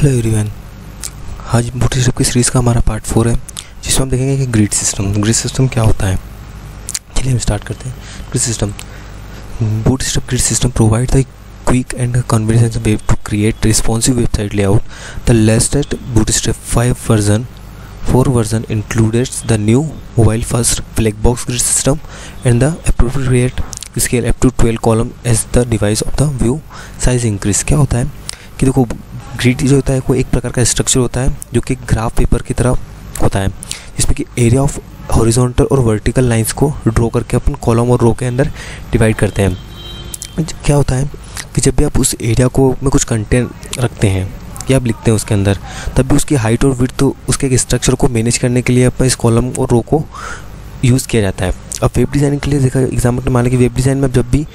Hello everyone. आज bootstrap की series का हमारा पार्ट 4 है, जिसमें हम देखेंगे कि ग्रिड सिस्टम क्या होता है। चलिए हम स्टार्ट करते हैं। Grid system Bootstrap grid system provide the quick and convenient way to create responsive website layout. The latest Bootstrap 4 version includes the new mobile first black box grid system and the appropriate scale up to 12 column as the device of the view size increase। क्या होता है कि देखो, grid जो होता है वो एक प्रकार का स्ट्रक्चर होता है जो कि ग्राफ पेपर की तरह होता है, जिसमें कि एरिया ऑफ हॉरिजॉन्टल और वर्टिकल लाइंस को ड्रॉ करके अपन कॉलम और रो के अंदर डिवाइड करते हैं। क्या होता है कि जब भी आप उस एरिया को में कुछ कंटेंट रखते हैं या आप लिखते हैं उसके अंदर, तब भी उसकी हाइट और विड्थ तो उसके एक स्ट्रक्चर को मैनेज करने के लिए अपन इस कॉलम और रो को यूज़ किया जाता है। अब वेब डिज़ाइनिंग के लिए देखा एग्जाम्पल मान लें कि वेब डिज़ाइन में आप जब भी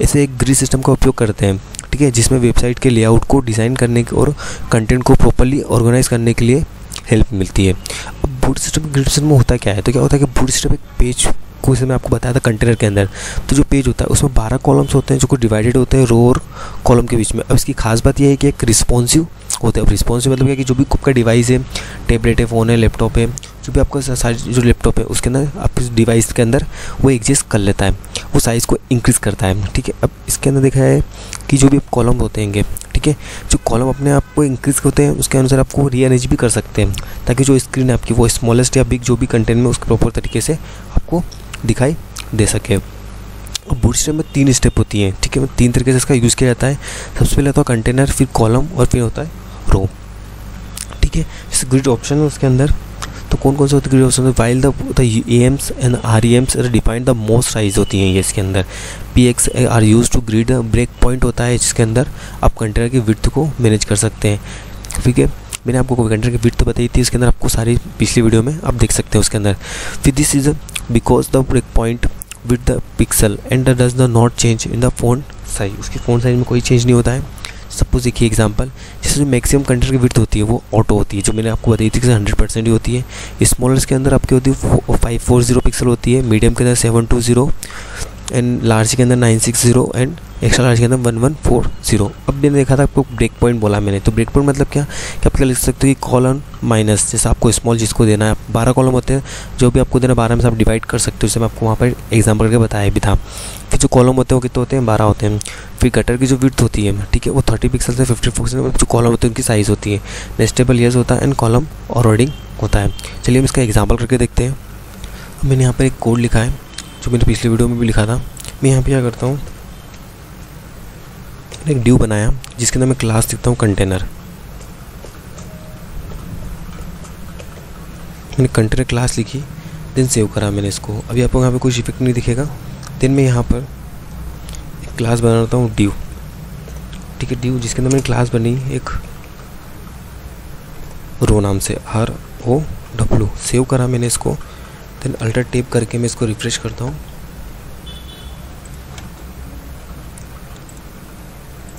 ऐसे एक ग्रिड सिस्टम का उपयोग करते हैं, ठीक है, जिसमें वेबसाइट के लेआउट को डिज़ाइन करने और कंटेंट को प्रॉपर्ली ऑर्गेनाइज करने के लिए हेल्प मिलती है। अब बूटस्ट्रैप ग्रिड सिस्टम में होता क्या है, तो क्या होता है कि बूटस्ट्रैप एक पेज को, जैसे मैं आपको बताया था कंटेनर के अंदर, तो जो पेज होता है उसमें 12 कॉलम्स होते हैं जो को डिवाइडेड होते हैं रो और कॉलम के बीच में। अब इसकी खास बात यह है कि एक रिस्पॉन्सिव होता है। अब रिस्पॉन्सिव मतलब क्या कि जो भी आपका डिवाइस है, टैबलेट है, फ़ोन है, लैपटॉप है, जो भी आपका सारी जो लैपटॉप है उसके अंदर आप इस डिवाइस के अंदर वो एडजस्ट कर लेता है, वो साइज़ को इंक्रीज़ करता है, ठीक है। अब इसके अंदर देखा है कि जो भी कॉलम होते हैं, ठीक है, जो कॉलम अपने आप को इंक्रीज़ होते हैं उसके अनुसार आपको रीअरेंज भी कर सकते हैं, ताकि जो स्क्रीन है आपकी वो स्मॉलेस्ट या बिग जो भी कंटेंट में उसके प्रॉपर तरीके से आपको दिखाई दे सके। बूटस्ट्रैप में 3 स्टेप होती हैं, ठीक है, 3 तरीके से इसका यूज़ किया जाता है। सबसे पहले होता है कंटेनर, फिर कॉलम और फिर होता है रो, ठीक है। जैसे ग्रिड ऑप्शन है उसके अंदर, तो कौन कौन से होते हैं grid option? While the ems and REMs define the most size होती हैं ये इसके अंदर। PX are use to grid break point होता है, जिसके अंदर आप कंटेनर की विड्थ को मैनेज कर सकते हैं, ठीक है। मैंने आपको कंटेनर की विड्थ तो बताई थी, इसके अंदर आपको सारी पिछली वीडियो में आप देख सकते हैं उसके अंदर। फिर this is because the break point with the pixel and does the not change in the font size. उसकी फ़ॉन्ट साइज में कोई चेंज नहीं होता है। सपोज देखिए एग्जांपल, जैसे जो मैक्सिमम कंटेनर की विड्थ होती है वो ऑटो होती है, जो मैंने आपको बताई थी कि 100% ही होती है। स्मॉलर्स के अंदर आपकी होती है 540 पिक्सल होती है, मीडियम के अंदर 720 एंड लार्ज के अंदर 960 एंड एक्स्ट्रा लार्ज के अंदर 1140। अब मैंने देखा था आपको ब्रेक पॉइंट बोला मैंने, तो ब्रेक पॉइंट मतलब क्या कि आप क्या लिख सकते हो कि कॉलम माइनस, जैसे आपको स्मॉल जिसको देना है, 12 कॉलम होते हैं, जो भी आपको देना 12 में से आप डिवाइड कर सकते हो, जैसे मैं आपको वहाँ पर एग्जाम्पल करके बताया भी था। फिर जो कॉलम होते हैं वो कितने होते हैं? 12 होते हैं। फिर गटर की जो विड्थ होती है, ठीक है, वो 30 पिक्सल से 50 पिक्सल जो कॉलम होते हैं उनकी साइज़ होती है। नेस्टेबल ईयर्स होता है एंड कॉलम और वर्डिंग होता है। चलिए हम इसका एग्जाम्पल करके देखते हैं। मैंने यहाँ पर एक कोड लिखा है जो मैंने पिछली वीडियो में भी लिखा था। मैं यहाँ पे क्या करता हूँ, एक ड्यू बनाया जिसके अंदर मैं क्लास लिखता हूँ कंटेनर। मैंने कंटेनर क्लास लिखी, देन सेव करा मैंने इसको। अभी आपको यहाँ पे कोई इफेक्ट नहीं दिखेगा। देन मैं यहाँ पर एक क्लास बनाता हूँ ड्यू, ठीक है, ड्यू जिसके अंदर मैंने क्लास बनी एक रो नाम से, ROW। सेव करा मैंने इसको। देन अल्टर टैप करके मैं इसको रिफ्रेश करता हूँ।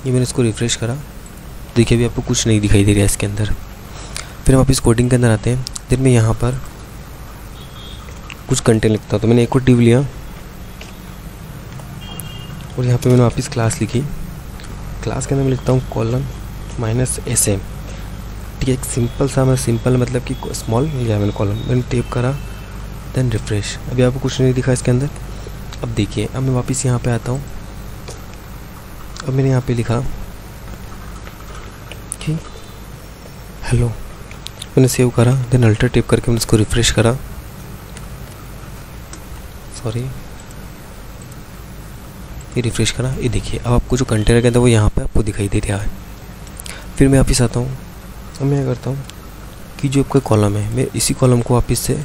ये मैंने इसको रिफ्रेश करा, देखिए अभी आपको कुछ नहीं दिखाई दे रहा है इसके अंदर। फिर हम वापस कोडिंग के अंदर आते हैं। फिर मैं यहाँ पर कुछ कंटेंट लिखता हूँ, तो मैंने एक और डिव लिया और यहाँ पे मैंने वापस क्लास लिखी। क्लास के अंदर मैं लिखता हूँ कॉलम -SM, ठीक है, एक सिंपल सा, मैं सिंपल मतलब कि स्मॉल लिया मैंने कॉलम। मैंने टेप करा, देन रिफ्रेश। अभी आपको कुछ नहीं दिखा इसके अंदर। अब देखिए, अब मैं वापस यहाँ पे आता हूँ। अब मैंने यहाँ पे लिखा कि हेलो, मैंने सेव करा, देन अल्टर टेप करके मैंने इसको रिफ्रेश करा। सॉरी, ये रिफ्रेश करा, ये देखिए अब आपको जो कंटेनर के अंदर वो यहाँ पे आपको दिखाई दे रहा है। फिर मैं वापस आता हूँ। अब मैं क्या करता हूँ कि जो आपका कॉलम है, मैं इसी कॉलम को वापस से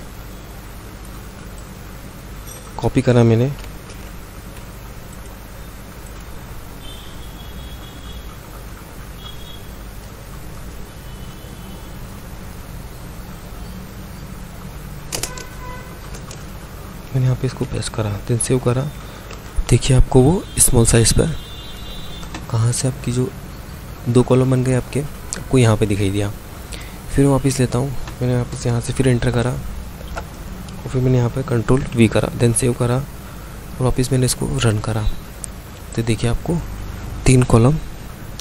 कॉपी करा मैंने, मैंने यहाँ पे इसको पेस्ट करा, देन सेव करा। देखिए आपको वो स्मॉल साइज़ पर कहाँ से आपकी जो 2 कॉलम बन गए आपके, आपको यहाँ पे दिखाई दिया। फिर वापस लेता हूँ, मैंने वापस यहाँ से फिर एंटर करा और फिर मैंने यहाँ पे Ctrl+V करा, देन सेव करा और वापस मैंने इसको रन करा। तो देखिए आपको 3 कॉलम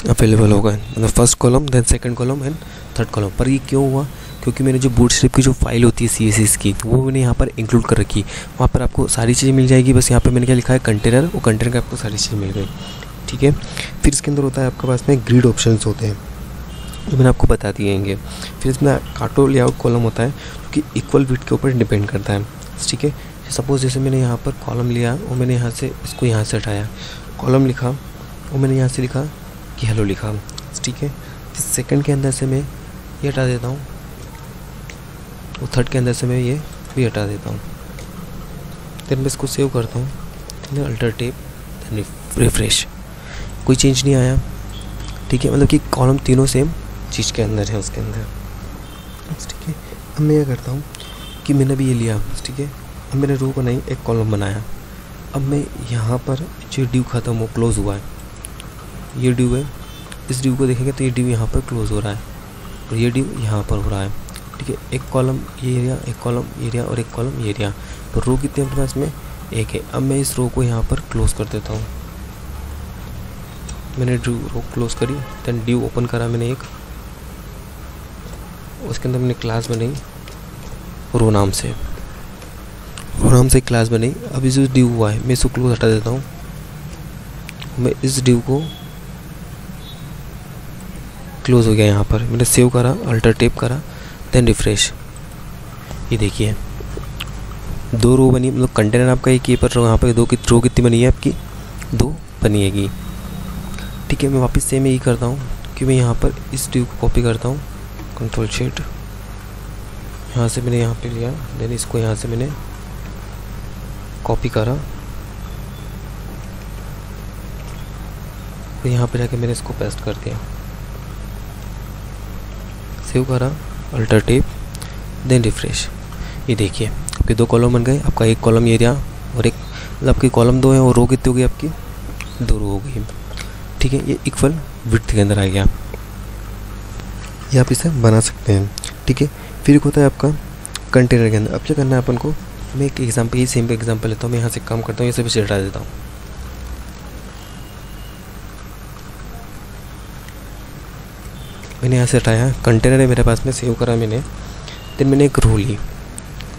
अवेलेबल होगा, मतलब first column then second column and third column. पर ये क्यों हुआ? क्योंकि मैंने जो बूटस्ट्रैप की जो फाइल होती है CSS की, वो मैंने यहाँ पर इंक्लूड कर रखी। वहाँ पर आपको सारी चीज़ें मिल जाएगी। बस यहाँ पे मैंने क्या लिखा है, कंटेनर, वो कंटेनर का आपको सारी चीज़ें मिल गई, ठीक है। फिर इसके अंदर होता है आपके पास में ग्रिड ऑप्शंस होते हैं, जो मैंने आपको बता दिए हैं। फिर इसमें काटो लेआउट कॉलम होता है, जो कि इक्वल विड्थ के ऊपर डिपेंड करता है, ठीक है। सपोज जैसे मैंने यहाँ पर कॉलम लिया और मैंने यहाँ से इसको यहाँ से हटाया, कॉलम लिखा और मैंने यहाँ से लिखा कि हेलो लिखा, ठीक है। फिर सेकंड के अंदर से मैं ये हटा देता हूँ और थर्ड के अंदर से मैं ये भी हटा देता हूँ। फिर मैं इसको सेव करता हूँ, अल्टर टैब, देन रिफ्रेश, कोई चेंज नहीं आया, ठीक है। मतलब कि कॉलम तीनों सेम चीज़ के अंदर है, उसके अंदर, ठीक है। अब मैं ये करता हूँ कि मैंने भी ये लिया, ठीक है। अब मैंने रो बनाई, एक कॉलम बनाया। अब मैं यहाँ पर जो ड्यू ख़त्म हो, क्लोज़ हुआ है, ये ड्यू है, इस ड्यू को देखेंगे तो ये ड्यू यहाँ पर क्लोज़ हो रहा है और ये ड्यू यहाँ पर हो रहा है, ठीक है। एक कॉलम ये एरिया, एक कॉलम ये एरिया और एक कॉलम ये एरिया। तो रो कितने अपने पास में? एक है। अब मैं इस रो को यहाँ पर क्लोज़ कर देता हूँ। मैंने ड्यू रो क्लोज़ करी, देन ड्यू ओपन करा मैंने एक, उसके अंदर मैंने क्लास बनाई रो नाम से, रो नाम से क्लास बनाई। अब इस ड्यू हुआ है, मैं इसको क्लोज हटा देता हूँ। मैं इस ड्यू को क्लोज हो गया, यहाँ पर मैंने सेव करा, अल्टर टैब करा, देन रिफ्रेश। ये देखिए 2 रो बनी, मतलब कंटेनर आपका एक ही, पर यहाँ पर रो कितनी बनी है आपकी? 2 बनी हैगी, ठीक है। मैं वापस सेम यही करता हूँ कि मैं यहाँ पर इस ड्यू को कॉपी करता हूँ, कंट्रोल शीट, यहाँ से मैंने यहाँ पे लिया, देन इसको यहाँ से मैंने कॉपी करा, तो यहाँ पे जाके मैंने इसको पेस्ट कर दिया, सेव करा, अल्टर टैब, देन रिफ्रेश। ये देखिए आपके 2 कॉलम बन गए। आपका एक कॉलम ये एरिया और एक, मतलब आपकी कॉलम 2 है और रो कितनी हो गई आपकी? 2 रो हो गई, ठीक है। ये इक्वल विड्थ के अंदर आ गया, ये आप इसे बना सकते हैं, ठीक है। फिर एक होता है आपका कंटेनर के अंदर। अब क्या करना है अपन को? मैं एक एग्जांपल, ये सेम एग्जांपल लेता हूँ, मैं यहाँ से काम करता हूँ, ये सभी से हटा देता हूँ। मैंने यहाँ से हटाया, कंटेनर है मेरे पास में, सेव करा मैंने, देन मैंने एक रो ली,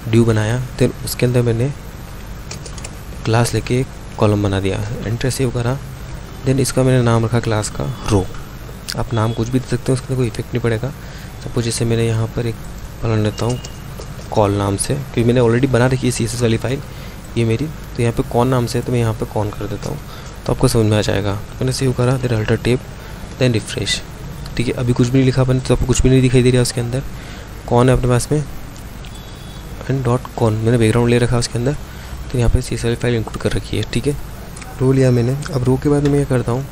ड्यू बनाया, देन उसके अंदर मैंने क्लास लेके एक कॉलम बना दिया, एंटर, सेव करा, देन इसका मैंने नाम रखा क्लास का रो। आप नाम कुछ भी दे सकते हैं, उसका कोई इफेक्ट नहीं पड़ेगा। सपोज जैसे मैंने यहाँ पर एक बना लेता हूँ कॉल नाम से, क्योंकि मैंने ऑलरेडी बना रखी है CSS वाली फाइल ये मेरी, तो यहाँ पे कॉन नाम से है, तो मैं यहाँ पे कॉन कर देता हूँ, तो आपको समझ में आ जाएगा। मैंने सेव करा, then alter tab, then refresh, ठीक है। अभी कुछ भी नहीं लिखा अपन, तो आपको कुछ भी नहीं दिखाई दे रहा उसके अंदर। कॉन है अपने पास में एंड डॉट कॉन, मैंने बैकग्राउंड ले रखा उसके अंदर, तो यहाँ पर CSS वाली फाइल इंक्लूड कर रखी है, ठीक है। रो लिया मैंने। अब रो के बाद मैं ये करता हूँ,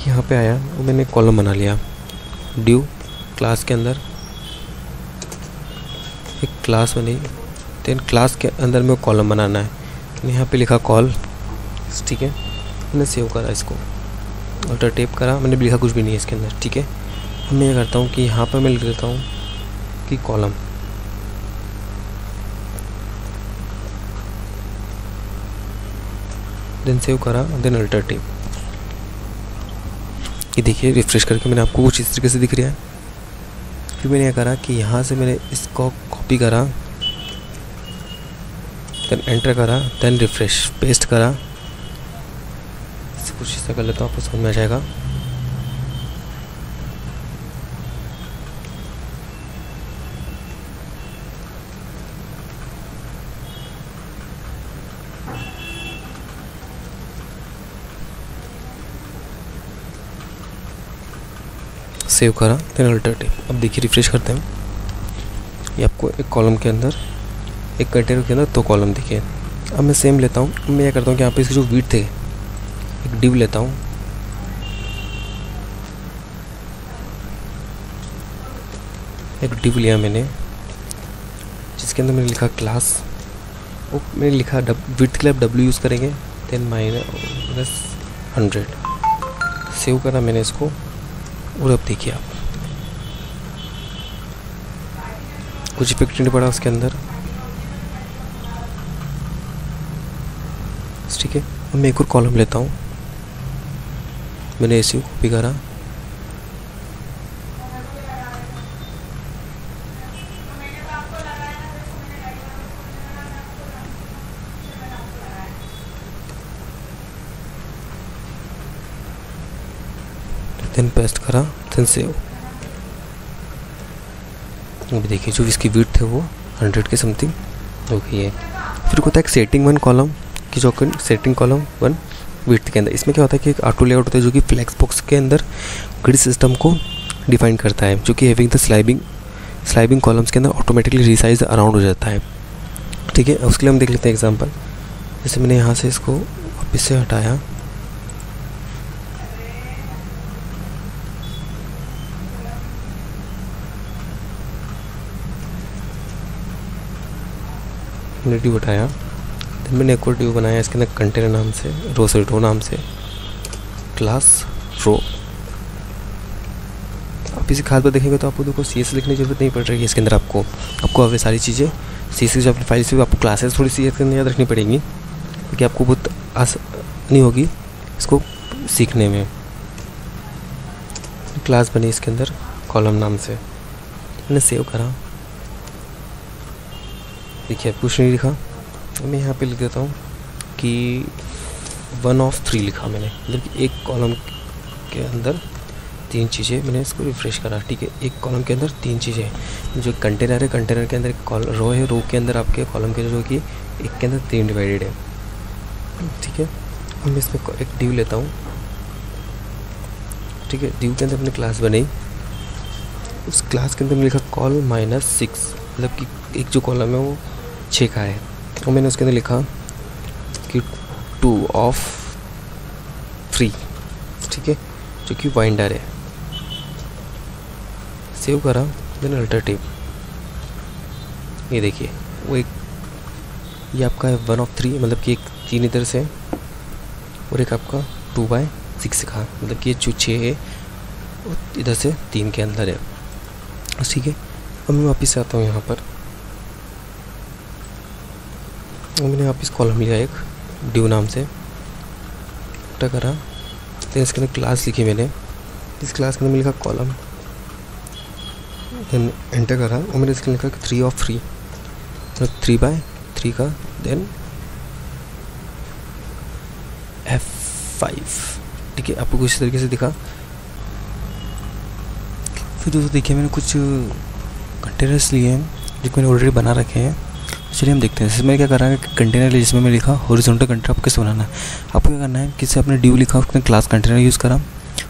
यहाँ पे आया और मैंने कॉलम बना लिया, ड्यू क्लास के अंदर एक क्लास बनी, देन क्लास के अंदर में कॉलम बनाना है, यहाँ पे लिखा कॉल, ठीक है। मैंने सेव करा, इसको अल्टर टैब करा, मैंने लिखा कुछ भी नहीं है इसके अंदर, ठीक है। अब मैं ये करता हूँ कि यहाँ पर मैं लिख देता हूँ कि कॉलम, देन सेव करा, देन अल्टर टैब। ये देखिए रिफ्रेश करके मैंने आपको कुछ इस तरीके से दिख रहा है। फिर मैंने क्या करा कि यहाँ से मैंने इसको कॉपी करा, देन एंटर करा, देन रिफ्रेश, पेस्ट करा, इसे कुछ ऐसा कर लेता हूँ, आपको समझ में आ जाएगा। सेव करा, देन अल्टर टैब। अब देखिए रिफ्रेश करते हैं, ये आपको एक कॉलम के अंदर, एक कंटेनर के अंदर 2 कॉलम दिखे। अब मैं सेम लेता हूँ, मैं ये करता हूँ कि यहाँ पे इसकी जो विड्थ है, एक डिव लेता हूँ, एक डिव लिया मैंने, जिसके अंदर मैंने लिखा क्लास, वो मैंने लिखा विड्थ के लिए आप W यूज़ करेंगे, देन -100। सेव करा मैंने इसको, और अब देखिए आप कुछ इफेक्ट नहीं पड़ा उसके अंदर, ठीक है। अब मैं एक और कॉलम लेता हूँ, मैंने ऐसे कॉपी करा, देन पेस्ट करा, देन सेव। अभी देखिए जो इसकी विड्थ है वो 100 के समथिंग हो गई है। फिर होता है एक सेटिंग वन कॉलम की, जो सेटिंग कॉलम वन विड्थ के अंदर। इसमें क्या होता है कि एक ऑटो लेआउट होता है जो कि फ्लेक्स बॉक्स के अंदर ग्रिड सिस्टम को डिफाइन करता है, जो कि हैविंग द स्लाइबिंग कॉलम्स के अंदर ऑटोमेटिकली रिसाइज अराउंड हो जाता है। ठीक है, उसके लिए हम देख लेते हैं एग्जांपल। जैसे मैंने यहाँ से इसको वापस से हटाया, ड्यू हटाया, फिर मैंने एक और ड्यू बनाया इसके अंदर कंटेनर नाम से, रो नाम से, क्लास रो। आप इसी खास पर देखेंगे तो आपको देखो CSS लिखने की जरूरत नहीं पड़ रही है इसके अंदर। आपको अब सारी चीज़ें CSS जो अपनी फाइल से आपको क्लासेस थोड़ी सी इसके अंदर याद रखनी पड़ेंगी, क्योंकि आपको बहुत आसानी होगी इसको सीखने में। क्लास बनी इसके अंदर कॉलम नाम से, मैंने सेव करा। देखिए कुछ नहीं लिखा, मैं यहाँ पे लिख देता हूँ कि 1 of 3 लिखा मैंने, मतलब कि एक कॉलम के अंदर 3 चीज़ें। मैंने इसको रिफ्रेश करा। ठीक है, एक कॉलम के अंदर 3 चीज़ें। जो कंटेनर है, कंटेनर के अंदर एक रो है, रो के अंदर आपके कॉलम के जो कि एक के अंदर 3 डिवाइडेड है। ठीक है, अब मैं इसमें एक ड्यू लेता हूँ। ठीक है, ड्यू के अंदर अपनी क्लास बनाई, उस क्लास के अंदर मैंने लिखा कॉल -6, मतलब कि एक जो कॉलम है वो 6 का है, और मैंने उसके अंदर लिखा कि 2 of 3। ठीक है, जो कि वाइंडर है। सेव करा, देन अल्टरनेटिव। ये देखिए वो एक, ये आपका है 1 of 3, मतलब कि एक 3 इधर से और एक आपका 2/6 का, मतलब कि ये जो 6 है इधर से 3 के अंदर है। ठीक है, अब मैं वापस आता हूँ यहाँ पर। मैंने वापस कॉलम लिया एक ड्यू नाम से, उल्टा करा, तो इसके अंदर क्लास लिखी मैंने। इस क्लास के अंदर लिखा कॉलम, देन एंटर करा, और मैंने इसके लिखा 3 of 3, मतलब 3/3 का, देन F5। ठीक है, आपको कुछ तरीके से दिखा। फिर दोस्तों देखिए मैंने कुछ कंटेनर्स लिए हैं जो मैंने ऑलरेडी बना रखे हैं। चलिए हम देखते हैं। जैसे मैंने क्या करा है कि कंटेनर लिया, जिसमें मैं लिखा हॉरिजॉन्टल कंटेनर आपको कैसे बनाना है। आपको क्या करना है कि आपने ड्यू लिखा, उसमें क्लास कंटेनर यूज़ करा,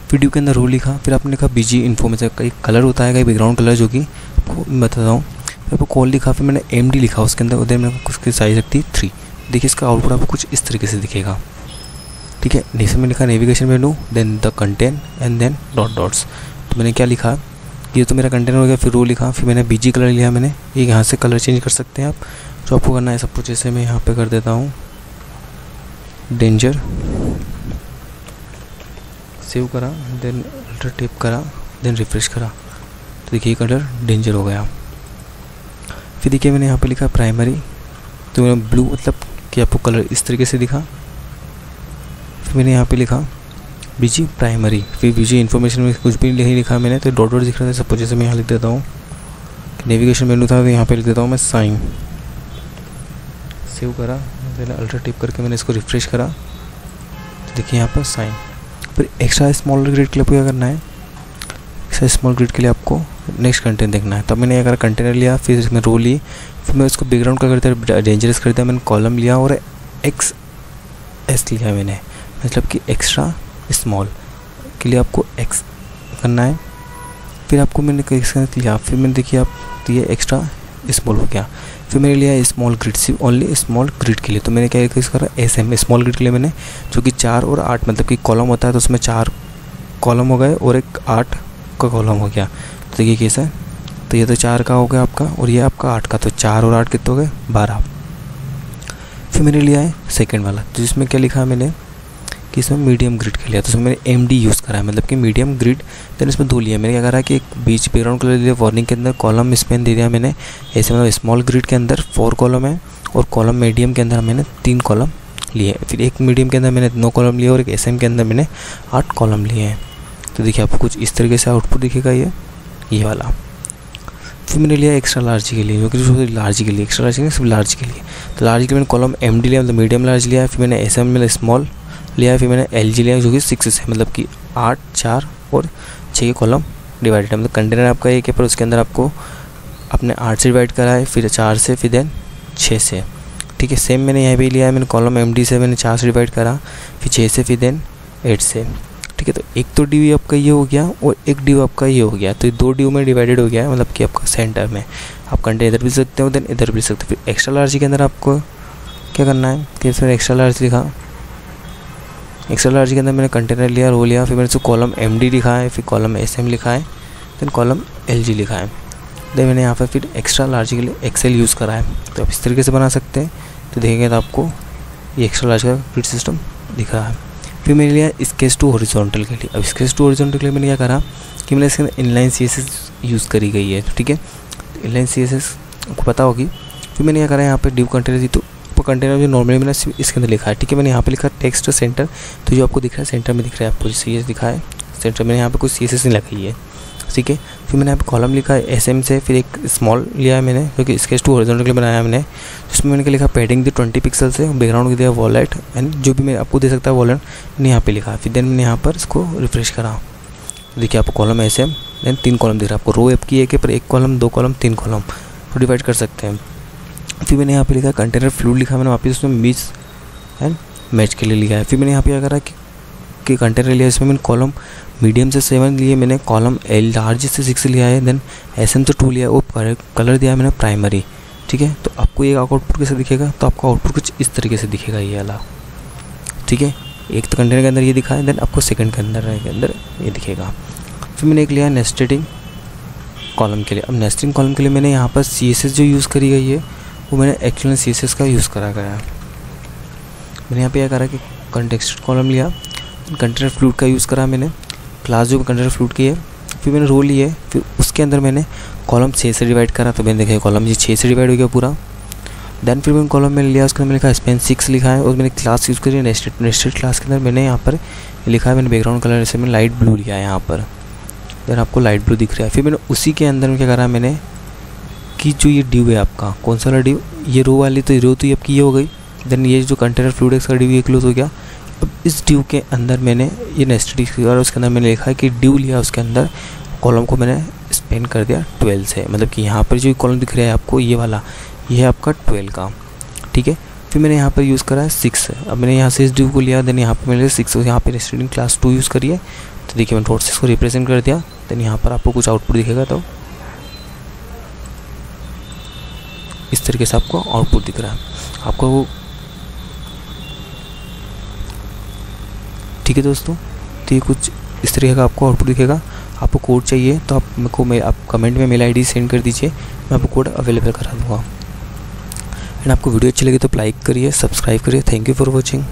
फिर ड्यू के अंदर रो लिखा, फिर आपने लिखा BG इन्फॉर्मेशन, कई कलर होता है, कई बैकग्राउंड कलर, जो कि आपको बताता हूँ। फिर आपको कॉल लिखा, फिर मैंने MD लिखा उसके अंदर, उधर मैंने उसकी साइज रखती 3। देखिए इसका आउटपुट आपको कुछ इस तरीके से दिखेगा। ठीक है, नीचे में लिखा navigation menu, then the content and then dots. तो मैंने क्या लिखा, ये तो मेरा कंटेनर हो गया। फिर रो लिखा, फिर मैंने BG कलर लिया, मैंने ये यहाँ से कलर चेंज कर सकते हैं आप, जो आपको करना है सब कुछ। जैसे मैं यहाँ पे कर देता हूँ डेंजर, सेव करा, देन अल्टर टेप करा, देन रिफ्रेश करा, तो देखिए कलर डेंजर हो गया। फिर देखिए मैंने यहाँ पे लिखा प्राइमरी, तो मैंने ब्लू, मतलब कि आपको कलर इस तरीके से दिखा। फिर मैंने यहाँ पे लिखा BG प्राइमरी, फिर BG इन्फॉर्मेशन में कुछ भी नहीं लिखा मैंने, तो डॉट दिख रहा था सब। जैसे मैं यहाँ लिख देता हूँ नेविगेशन मेनू था, तो यहाँ पे लिख देता हूँ मैं साइन, सेव करा, देन अल्टर टिप करके मैंने इसको रिफ्रेश करा, तो देखिए यहाँ पर साइन। फिर एक्स्ट्रा स्मॉल ग्रिड के लिए आपको क्या करना है, एक्स्ट्रा स्मॉल ग्रिड के लिए आपको नेक्स्ट कंटेंट देखना है। तब मैंने अगर कंटेनर लिया, फिर इसमें रो ली, फिर मैं उसको बैकग्राउंड का करता डेंजरस कर दिया, मैंने कॉलम लिया और XS लिया मैंने, मतलब कि एक्स्ट्रा स्मॉल के लिए आपको X करना है। फिर आपको मैंने लिया, फिर मैंने देखिए आप ये एक्स्ट्रा स्मॉल हो गया। फिर मैंने लिया स्मॉल ग्रिड, सिर्फ ओनली स्मॉल ग्रिड के लिए, तो मैंने क्या करा SM स्मॉल ग्रिड के लिए मैंने, जो कि 4 और 8 मतलब कि कॉलम होता है, तो उसमें 4 कॉलम हो गए और एक 8 का कॉलम हो गया। तो देखिए कैसा है, तो ये तो 4 का हो गया आपका, और ये आपका 8 का, तो 4 और 8 कितने हो गए 12। फिर मैंने लिया है सेकेंड वाला, तो जिसमें क्या लिखा है मैंने कि इसमें मीडियम ग्रिड के लिया, तो इसमें मैंने MD यूज़ करा है, मतलब कि मीडियम ग्रिड। देन इसमें 2 लिया मैंने, क्या करा कि एक बीच बैकग्राउंड कलर दिया, वार्निंग के अंदर कॉलम स्पेन दे दिया मैंने ऐसे, मतलब स्मॉल ग्रिड के अंदर 4 कॉलम है और कॉलम मीडियम के अंदर मैंने 3 कॉलम लिए। फिर एक मीडियम के अंदर मैंने 9 कॉलम लिए और एक एसएम के अंदर मैंने 8 कॉलम लिए हैं। तो देखिए आपको कुछ इस तरीके से आउटपुट दिखेगा ये वाला। फिर मैंने लिया एक्स्ट्रा लार्ज के लिए, क्योंकि लार्ज के लिए, एक्स्ट्रा लार्ज नहीं, सिर्फ लार्ज के लिए। तो लार्ज के लिए मैंने कॉलम एमडी लिया, मतलब मीडियम लार्ज लिया है। फिर मैंने एसएम में स्मॉल लिया है। फिर मैंने एलजी लिया जो कि 6 है, मतलब कि 8, 4 और 6 के कॉलम डिवाइडेड है। मतलब कंटेनर आपका एक है पर उसके अंदर आपको अपने 8 से डिवाइड करा है, फिर 4 से, फिर देन 6 से। ठीक है, सेम मैंने यहाँ पे लिया है, मैंने कॉलम एमडी से मैंने 4 से डिवाइड करा, फिर 6 से, फिर देन 8 से। ठीक है, तो एक तो ड्यू आपका ये हो गया और एक ड्यू आपका ये हो गया। तो ये 2 ड्यू में डिवाइडेड हो गया है, मतलब कि आपका सेंटर में आप कंटेनर इधर भी सकते हो, देन इधर भी सकते हो। फिर एक्स्ट्रा लार्ज के अंदर आपको क्या करना है कि इसमें एक्स्ट्रा लार्ज लिखा, एक्स्ट्रा लार्ज के अंदर मैंने कंटेनर लिया, रो लिया। फिर मैंने इसको कॉलम एमडी लिखा है, फिर कॉलम एसएम लिखा है, देन कॉलम एलजी लिखा है। देन मैंने यहाँ पर फिर एक्स्ट्रा लार्ज के लिए एक्सेल यूज़ करा है। तो आप इस तरीके से बना सकते हैं। तो देखेंगे तो आपको ये एक्स्ट्रा लार्ज का ग्रिड सिस्टम दिख रहा है। फिर मैंने लिया स्केच टू हॉरिजॉन्टल के लिए। अब स्केच टू हॉरिजॉन्टल के लिए मैंने क्या करा कि मैंने इसके अंदर इनलाइन सीएसएस यूज़ करी गई है। ठीक है, इनलाइन सीएसएस आपको पता होगी। फिर मैंने क्या करा यहाँ पे ड्यू कंटेनर थी, तो कंटेनर जो नॉर्मली मैंने इसके अंदर लिखा है। ठीक है, मैंने यहाँ पे लिखा टेक्स्ट सेंटर, तो जो आपको दिख रहा है सेंटर में दिख रहा है आपको सीएस दिखा है सेंटर, मैंने यहाँ पे कोई सीएसएस नहीं लगाई है। ठीक है, फिर मैंने यहाँ पे कॉलम लिखा है एसएम से, फिर एक स्मॉल लिया है मैंने क्योंकि स्केच टू हॉरिजॉन्टल के लिए बनाया है मैंने। जिसमें मैंने क्या लिखा, पैडिंग दी 20 पिक्सल से, बैकग्राउंड दिया वॉलेट एंड जो भी मैं आपको दे सकता है वॉलेट मैंने यहाँ पे लिखा। फिर देन मैंने यहाँ पर इसको रिफ्रेश करा। देखिए आपको कॉलम एसएम देन 3 कॉलम दिख रहा है आपको। रो आपकी एक है पर 1 कॉलम, 2 कॉलम, 3 कॉलम तो डिवाइड कर सकते हैं। फिर मैंने यहाँ पे लिखा कंटेनर फ्लूइड लिखा मैंने वापस उसमें मिक्स एंड मैच के लिए लिखा है। फिर मैंने यहाँ पे क्या करा कि कंटेनर लिया, इसमें मैंने कॉलम मीडियम से 7 लिए, मैंने कॉलम एल लार्ज से 6 लिया है, देन एसएम से 2 लिया, वो कलर दिया है मैंने प्राइमरी। ठीक है, तो आपको ये आउटपुट कैसे दिखेगा, तो आपका आउटपुट कुछ इस तरीके से दिखेगा ये वाला। ठीक है, एक तो कंटेनर के अंदर ये दिखा है, देन आपको सेकंड के अंदर ये दिखेगा। फिर मैंने एक लिया नेस्टेडिंग कॉलम के लिए। अब नेस्टिंग कॉलम के लिए मैंने यहाँ पर सीएसएस जो यूज़ करी गई है वो मैंने एक्चुअली सीएसएस का यूज़ करा गया है। मैंने यहाँ पे क्या करा कि कंटेक्स्ट कॉलम लिया, कंटेनर फ्लूइड का यूज़ करा मैंने, क्लास जो कंटेनर फ्लूइड की है। फिर मैंने रो ली है, फिर उसके अंदर मैंने कॉलम 6 से डिवाइड करा, तो मैंने देखा कॉलम ये 6 से डिवाइड हो गया पूरा। देन फिर मैंने कॉलम मैंने लिया, उसके अंदर मैंने लिखा स्पेन 6 लिखा है और मैंने क्लास यूज़ करी नेस्टेड क्लास के अंदर मैंने यहाँ पर लिखा है, मैंने बैकग्राउंड कलर से मैंने लाइट ब्लू लिया है यहाँ पर, देन आपको लाइट ब्लू दिख रहा है। फिर मैंने उसी के अंदर में क्या करा मैंने कि जो ये ड्यू है आपका कौन सा वाला ड्यू, ये रो वाली, तो रो तो ये आपकी ये हो गई। देन ये जो कंटेनर फ्लूइड है इसका ड्यू ये क्लोज हो गया। अब इस ड्यू के अंदर मैंने ये नेस्टेड और उसके अंदर मैंने लिखा है कि ड्यू लिया, उसके अंदर कॉलम को मैंने स्पेन कर दिया 12 से, मतलब कि यहाँ पर जो कॉलम दिख रहा है आपको ये वाला, ये है आपका 12 का। ठीक है, फिर मैंने यहाँ पर यूज़ करा है 6। अब मैंने यहाँ से इस ड्यू को लिया, देन यहाँ पर मैंने 6 यहाँ पर नेस्टेडिंग क्लास 2 यूज़ करिए। तो देखिए मैंने थोड़ा सा इसको रिप्रेजेंट कर दिया, देन यहाँ पर आपको कुछ आउटपुट दिखेगा। तो इस तरीके से आपको आउटपुट दिख रहा है आपको वो। ठीक है दोस्तों, तो ये कुछ इस तरीके का आपको आउटपुट दिखेगा। आपको कोड चाहिए तो आप मेरे को आप कमेंट में मेल आईडी सेंड कर दीजिए, मैं आपको कोड अवेलेबल करा दूँगा। एंड आपको वीडियो अच्छी लगी तो लाइक करिए, सब्सक्राइब करिए। Thank you for watching.